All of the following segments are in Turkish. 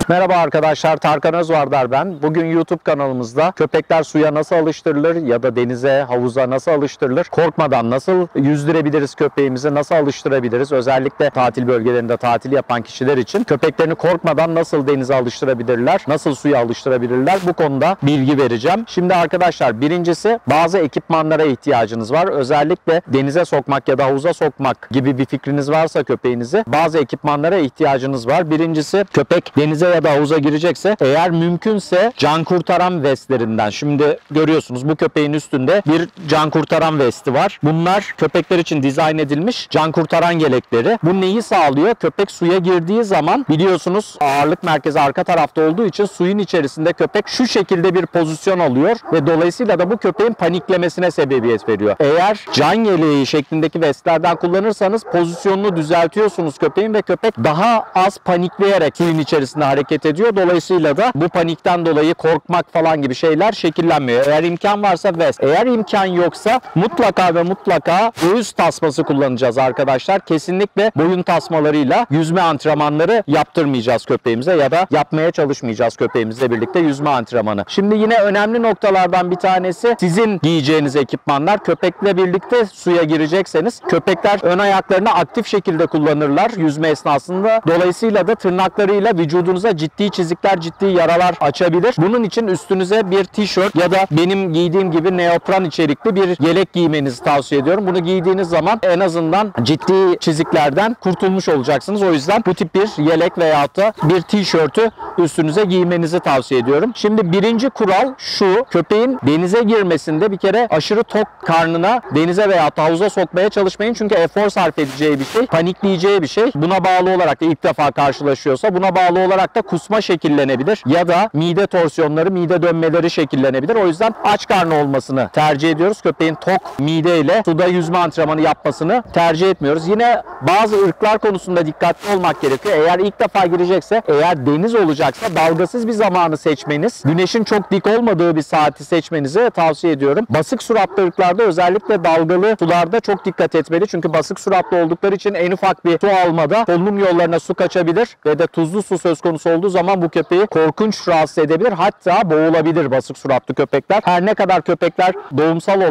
Merhaba arkadaşlar, Tarkan Özvardar ben. Bugün YouTube kanalımızda köpekler suya nasıl alıştırılır ya da denize, havuza nasıl alıştırılır, korkmadan nasıl yüzdürebiliriz köpeğimizi, nasıl alıştırabiliriz? Özellikle tatil bölgelerinde tatil yapan kişiler için köpeklerini korkmadan nasıl denize alıştırabilirler, nasıl suya alıştırabilirler? Bu konuda bilgi vereceğim. Şimdi arkadaşlar, birincisi bazı ekipmanlara ihtiyacınız var. Özellikle denize sokmak ya da havuza sokmak gibi bir fikriniz varsa köpeğinizi, bazı ekipmanlara ihtiyacınız var. Birincisi, köpek denize ya da havuza girecekse eğer mümkünse can kurtaran vestlerinden. Şimdi görüyorsunuz bu köpeğin üstünde bir can kurtaran vesti var. Bunlar köpekler için dizayn edilmiş can kurtaran yelekleri. Bu neyi sağlıyor? Köpek suya girdiği zaman biliyorsunuz ağırlık merkezi arka tarafta olduğu için suyun içerisinde köpek şu şekilde bir pozisyon alıyor ve dolayısıyla da bu köpeğin paniklemesine sebebiyet veriyor. Eğer can yeleği şeklindeki vestlerden kullanırsanız pozisyonunu düzeltiyorsunuz köpeğin ve köpek daha az panikleyerek suyun içerisinde hareket ediyor. Dolayısıyla da bu panikten dolayı korkmak falan gibi şeyler şekillenmiyor. Eğer imkan varsa vest. Eğer imkan yoksa mutlaka ve mutlaka göğüs tasması kullanacağız arkadaşlar. Kesinlikle boyun tasmalarıyla yüzme antrenmanları yaptırmayacağız köpeğimize ya da yapmaya çalışmayacağız köpeğimizle birlikte yüzme antrenmanı. Şimdi yine önemli noktalardan bir tanesi sizin giyeceğiniz ekipmanlar. Köpekle birlikte suya girecekseniz köpekler ön ayaklarını aktif şekilde kullanırlar yüzme esnasında. Dolayısıyla da tırnaklarıyla vücudunuza ciddi çizikler, ciddi yaralar açabilir. Bunun için üstünüze bir tişört ya da benim giydiğim gibi neopren içerikli bir yelek giymenizi tavsiye ediyorum. Bunu giydiğiniz zaman en azından ciddi çiziklerden kurtulmuş olacaksınız. O yüzden bu tip bir yelek veyahut da bir tişörtü üstünüze giymenizi tavsiye ediyorum. Şimdi birinci kural şu: köpeğin denize girmesinde bir kere aşırı tok karnına denize veyahut da havuza sokmaya çalışmayın. Çünkü efor sarf edeceği bir şey, panikleyeceği bir şey. Buna bağlı olarak da ilk defa karşılaşıyorsa buna bağlı olarak da kusma şekillenebilir ya da mide torsiyonları, mide dönmeleri şekillenebilir. O yüzden aç karnı olmasını tercih ediyoruz. Köpeğin tok mideyle suda yüzme antrenmanı yapmasını tercih etmiyoruz. Yine bazı ırklar konusunda dikkatli olmak gerekiyor. Eğer ilk defa girecekse, eğer deniz olacaksa dalgasız bir zamanı seçmeniz, güneşin çok dik olmadığı bir saati seçmenizi tavsiye ediyorum. Basık suratlı ırklarda özellikle dalgalı sularda çok dikkat etmeli. Çünkü basık suratlı oldukları için en ufak bir su almada solunum yollarına su kaçabilir ve de tuzlu su söz konusu olduğu zaman bu köpeği korkunç rahatsız edebilir. Hatta boğulabilir basık suratlı köpekler. Her ne kadar köpekler doğumasal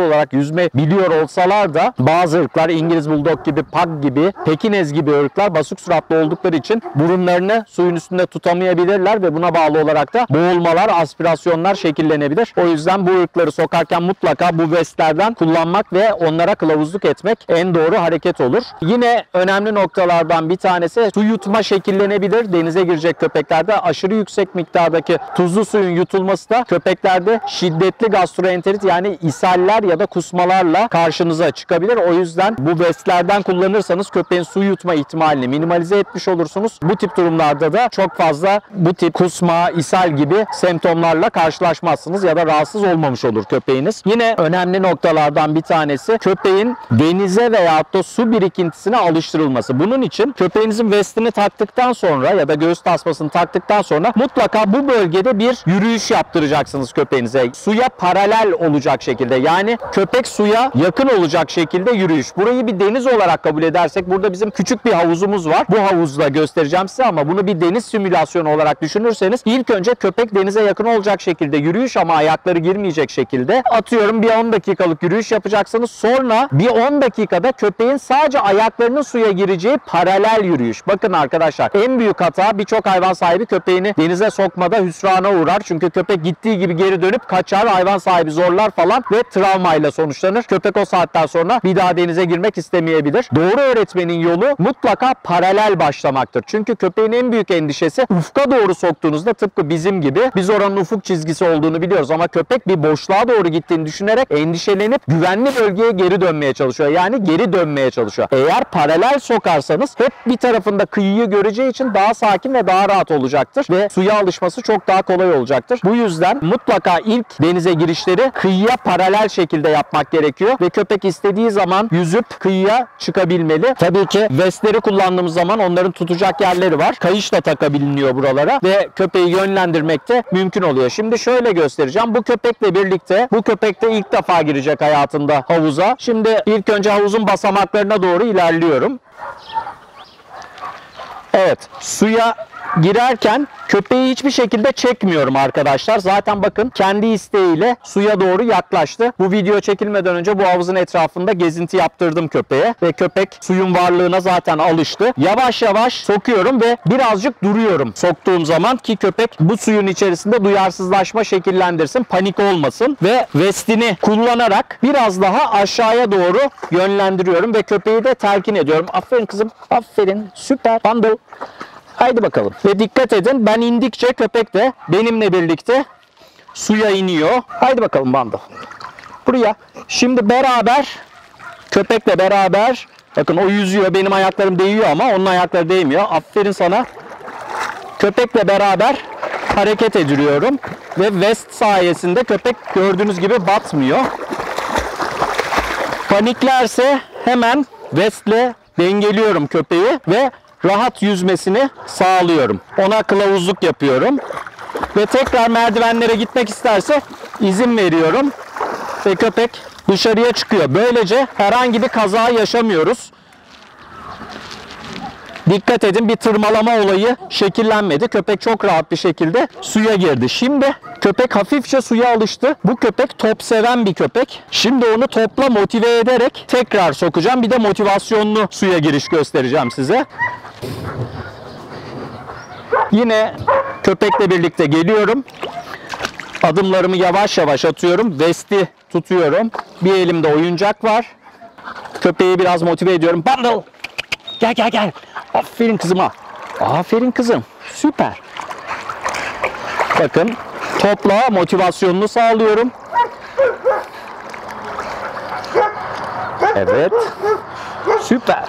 olarak yüzme biliyor olsalar da bazı ırklar, İngiliz Bulldog gibi, Pug gibi, Pekinez gibi ırklar basık suratlı oldukları için burunlarını suyun üstünde tutamayabilirler ve buna bağlı olarak da boğulmalar, aspirasyonlar şekillenebilir. O yüzden bu ırkları sokarken mutlaka bu vestlerden kullanmak ve onlara kılavuzluk etmek en doğru hareket olur. Yine önemli noktalardan bir tanesi su yutma şekillenebilir. Denize girecek köpeklerde aşırı yüksek miktardaki tuzlu suyun yutulması da köpeklerde şiddetli gastroenterit yani ishaller ya da kusmalarla karşınıza çıkabilir. O yüzden bu vestlerden kullanırsanız köpeğin su yutma ihtimalini minimalize etmiş olursunuz. Bu tip durumlarda da çok fazla bu tip kusma, ishal gibi semptomlarla karşılaşmazsınız ya da rahatsız olmamış olur köpeğiniz. Yine önemli noktalardan bir tanesi köpeğin denize veyahut da su birikintisine alıştırılması. Bunun için köpeğinizin vestini taktıktan sonra ya da göğüs tasmasını taktıktan sonra mutlaka bu bölgede bir yürüyüş yaptıracaksınız köpeğinize. Suya paralel olacak şekilde, yani köpek suya yakın olacak şekilde yürüyüş. Burayı bir deniz olarak kabul edersek burada bizim küçük bir havuzumuz var. Bu havuzda göstereceğim size ama bunu bir deniz simülasyonu olarak düşünürseniz ilk önce köpek denize yakın olacak şekilde yürüyüş ama ayakları girmeyecek şekilde atıyorum bir 10 dakikalık yürüyüş yapacaksınız. Sonra bir 10 dakikada köpeğin sadece ayaklarının suya gireceği paralel yürüyüş. Bakın arkadaşlar, en büyük hata birçok hayvan sahibi köpeğini denize sokmada hüsrana uğrar. Çünkü köpek gittiği gibi geri dönüp kaçar, hayvan sahibi zorlar falan ve travmayla sonuçlanır. Köpek o saatten sonra bir daha denize girmek istemeyebilir. Doğru öğretmenin yolu mutlaka paralel başlamaktır. Çünkü köpeğin en büyük endişesi ufka doğru soktuğunuzda, tıpkı bizim gibi, biz oranın ufuk çizgisi olduğunu biliyoruz ama köpek bir boşluğa doğru gittiğini düşünerek endişelenip güvenli bölgeye geri dönmeye çalışıyor. Yani geri dönmeye çalışıyor. Eğer paralel sokarsanız hep bir tarafında kıyıyı göreceği için daha sakin sakin ve daha rahat olacaktır ve suya alışması çok daha kolay olacaktır. Bu yüzden mutlaka ilk denize girişleri kıyıya paralel şekilde yapmak gerekiyor ve köpek istediği zaman yüzüp kıyıya çıkabilmeli. Tabii ki vestleri kullandığımız zaman onların tutacak yerleri var. Kayış da takabiliniyor buralara ve köpeği yönlendirmek de mümkün oluyor. Şimdi şöyle göstereceğim. Bu köpekle birlikte, bu köpek de ilk defa girecek hayatında havuza. Şimdi ilk önce havuzun basamaklarına doğru ilerliyorum. Evet, suya girerken köpeği hiçbir şekilde çekmiyorum arkadaşlar. Zaten bakın kendi isteğiyle suya doğru yaklaştı. Bu video çekilmeden önce bu havuzun etrafında gezinti yaptırdım köpeğe ve köpek suyun varlığına zaten alıştı. Yavaş yavaş sokuyorum ve birazcık duruyorum soktuğum zaman ki köpek bu suyun içerisinde duyarsızlaşma şekillendirsin, panik olmasın ve vestini kullanarak biraz daha aşağıya doğru yönlendiriyorum ve köpeği de telkin ediyorum. Aferin kızım, aferin, süper, bundle. Haydi bakalım. Ve dikkat edin, ben indikçe köpek de benimle birlikte suya iniyor. Haydi bakalım bundle. Buraya. Şimdi beraber, köpekle beraber, bakın o yüzüyor, benim ayaklarım değiyor ama onun ayakları değmiyor. Aferin sana. Köpekle beraber hareket ediyorum ve vest sayesinde köpek gördüğünüz gibi batmıyor. Paniklerse hemen vestle dengeliyorum köpeği ve rahat yüzmesini sağlıyorum. Ona kılavuzluk yapıyorum. Ve tekrar merdivenlere gitmek isterse izin veriyorum. Ve köpek dışarıya çıkıyor. Böylece herhangi bir kaza yaşamıyoruz. Dikkat edin, bir tırmalama olayı şekillenmedi. Köpek çok rahat bir şekilde suya girdi. Şimdi köpek hafifçe suya alıştı. Bu köpek top seven bir köpek. Şimdi onu topla motive ederek tekrar sokacağım. Bir de motivasyonlu suya giriş göstereceğim size. Yine köpekle birlikte geliyorum. Adımlarımı yavaş yavaş atıyorum. Vesti tutuyorum. Bir elimde oyuncak var. Köpeği biraz motive ediyorum. Bundle! Gel gel gel. Aferin kızıma. Aferin kızım. Süper. Bakın topla motivasyonunu sağlıyorum. Evet. Süper.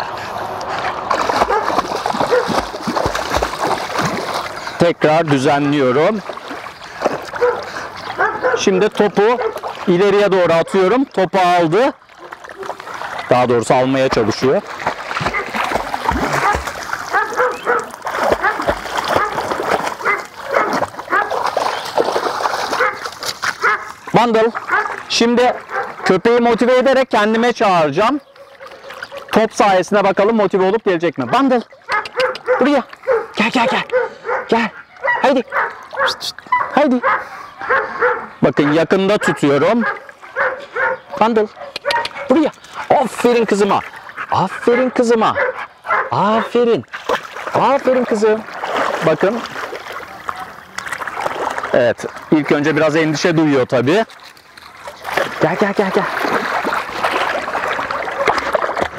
Tekrar düzenliyorum. Şimdi topu ileriye doğru atıyorum. Topu aldı. Daha doğrusu almaya çalışıyor. Bundle. Şimdi köpeği motive ederek kendime çağıracağım. Top sayesinde bakalım motive olup gelecek mi? Bundle. Buraya. Gel gel gel. Gel. Haydi. Haydi. Bakın yakında tutuyorum. Bundle. Buraya. Aferin kızıma. Aferin kızıma. Aferin. Aferin kızım. Bakın. Evet. İlk önce biraz endişe duyuyor tabii. Gel gel gel gel.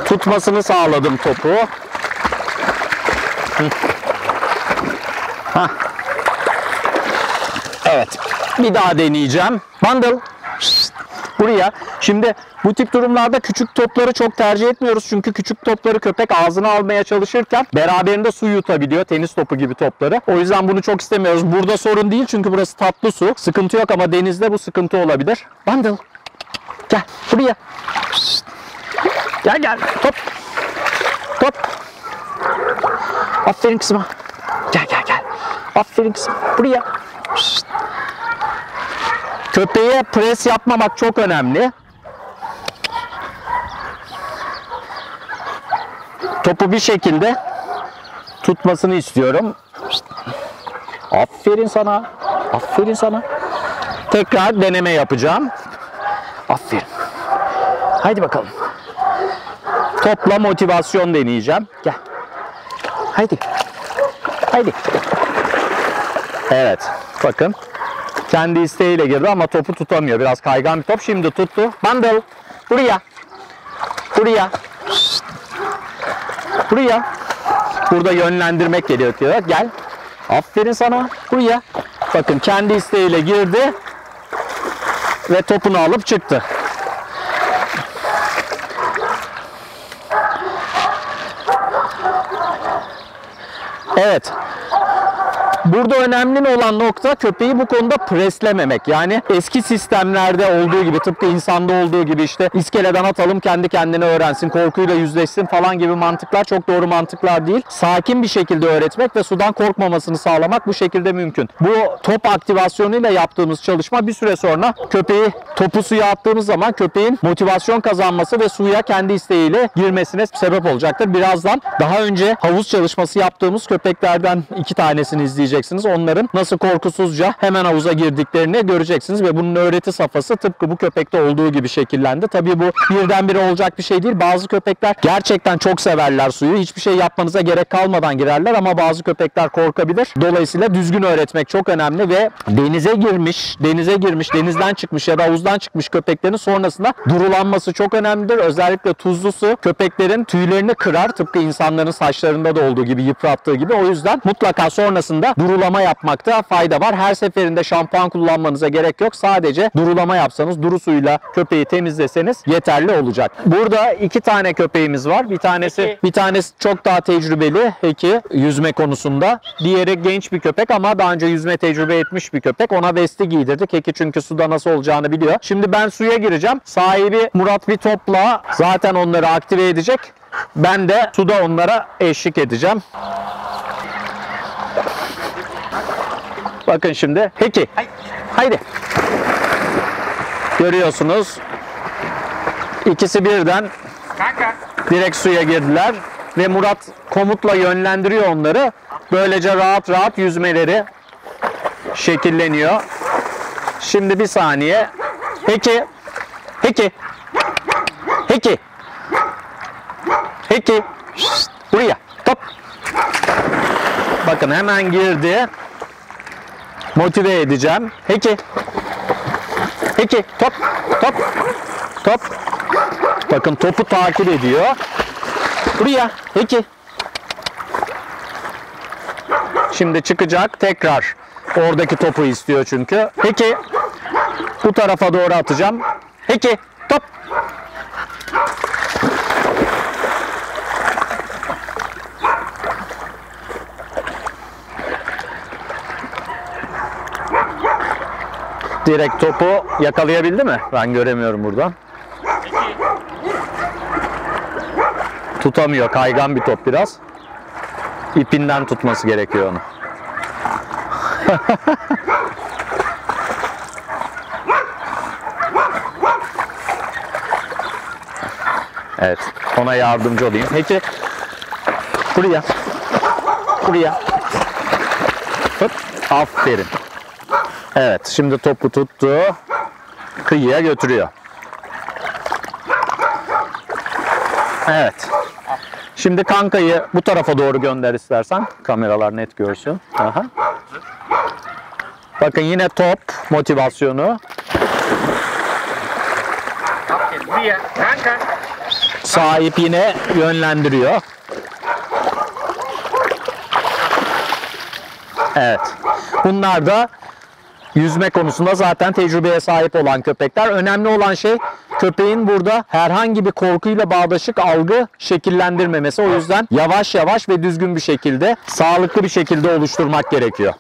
Tutmasını sağladım topu. Hah. Evet. Bir daha deneyeceğim. Bundle. Buraya. Şimdi bu tip durumlarda küçük topları çok tercih etmiyoruz. Çünkü küçük topları köpek ağzına almaya çalışırken beraberinde su yutabiliyor. Tenis topu gibi topları. O yüzden bunu çok istemiyoruz. Burada sorun değil çünkü burası tatlı su. Sıkıntı yok ama denizde bu sıkıntı olabilir. Bundle. Gel. Buraya. Gel gel. Top. Top. Aferin kızıma. Gel gel gel. Aferin kızım. Buraya. Köpeğe pres yapmamak çok önemli. Topu bir şekilde tutmasını istiyorum. Aferin sana. Aferin sana. Tekrar deneme yapacağım. Aferin. Haydi bakalım. Topla motivasyon deneyeceğim. Gel. Haydi. Haydi. Evet. Bakın. Kendi isteğiyle girdi ama topu tutamıyor. Biraz kaygan bir top. Şimdi tuttu. Bundle. Buraya. Buraya. Buraya. Burada yönlendirmek gerekiyor. Gel. Aferin sana. Buraya. Bakın kendi isteğiyle girdi. Ve topunu alıp çıktı. Evet. Burada önemli olan nokta köpeği bu konuda preslememek. Yani eski sistemlerde olduğu gibi, tıpkı insanda olduğu gibi işte iskeleden atalım kendi kendine öğrensin, korkuyla yüzleşsin falan gibi mantıklar çok doğru mantıklar değil. Sakin bir şekilde öğretmek ve sudan korkmamasını sağlamak bu şekilde mümkün. Bu top aktivasyonuyla yaptığımız çalışma bir süre sonra köpeği topu suya attığımız zaman köpeğin motivasyon kazanması ve suya kendi isteğiyle girmesine sebep olacaktır. Birazdan daha önce havuz çalışması yaptığımız köpeklerden 2 tanesini izleyeceksiniz. Onların nasıl korkusuzca hemen havuza girdiklerini göreceksiniz ve bunun öğreti safhası tıpkı bu köpekte olduğu gibi şekillendi. Tabii bu birdenbire olacak bir şey değil. Bazı köpekler gerçekten çok severler suyu. Hiçbir şey yapmanıza gerek kalmadan girerler ama bazı köpekler korkabilir. Dolayısıyla düzgün öğretmek çok önemli ve denize girmiş, denizden çıkmış ya da havuzdan çıkmış köpeklerin sonrasında durulanması çok önemlidir. Özellikle tuzlu su köpeklerin tüylerini kırar. Tıpkı insanların saçlarında da olduğu gibi, yıprattığı gibi. O yüzden mutlaka sonrasında durulama yapmakta fayda var. Her seferinde şampuan kullanmanıza gerek yok. Sadece durulama yapsanız, duru suyla köpeği temizleseniz yeterli olacak. Burada 2 tane köpeğimiz var. Bir tanesi çok daha tecrübeli Heki yüzme konusunda. Diğeri genç bir köpek ama daha önce yüzme tecrübe etmiş bir köpek. Ona vesti giydirdik. Heki çünkü suda nasıl olacağını biliyor. Şimdi ben suya gireceğim. Sahibi Murat bir topla zaten onları aktive edecek. Ben de suda onlara eşlik edeceğim. Bakın şimdi. Heki. Haydi. Görüyorsunuz. İkisi birden direkt suya girdiler ve Murat komutla yönlendiriyor onları. Böylece rahat rahat yüzmeleri şekilleniyor. Şimdi bir saniye. Heki. Şşt, buraya. Top. Bakın hemen girdi. Motive edeceğim. Heki. Top. Bakın topu takip ediyor. Buraya. Heki. Şimdi çıkacak tekrar. Oradaki topu istiyor çünkü. Heki. Bu tarafa doğru atacağım. Heki. Top. Direkt topu yakalayabildi mi? Ben göremiyorum buradan. Tutamıyor. Kaygan bir top biraz. İpinden tutması gerekiyor onu. Evet. Ona yardımcı olayım. Peki. Buraya. Hop. Aferin. Evet. Şimdi topu tuttu. Kıyıya götürüyor. Evet. Şimdi kankayı bu tarafa doğru gönder istersen. Kameralar net görsün. Aha. Bakın yine top motivasyonu. Sahip yine yönlendiriyor. Evet. Bunlar da yüzme konusunda zaten tecrübeye sahip olan köpekler. Önemli olan şey köpeğin burada herhangi bir korkuyla bağdaşık algı şekillendirmemesi. O yüzden yavaş yavaş ve düzgün bir şekilde, sağlıklı bir şekilde oluşturmak gerekiyor.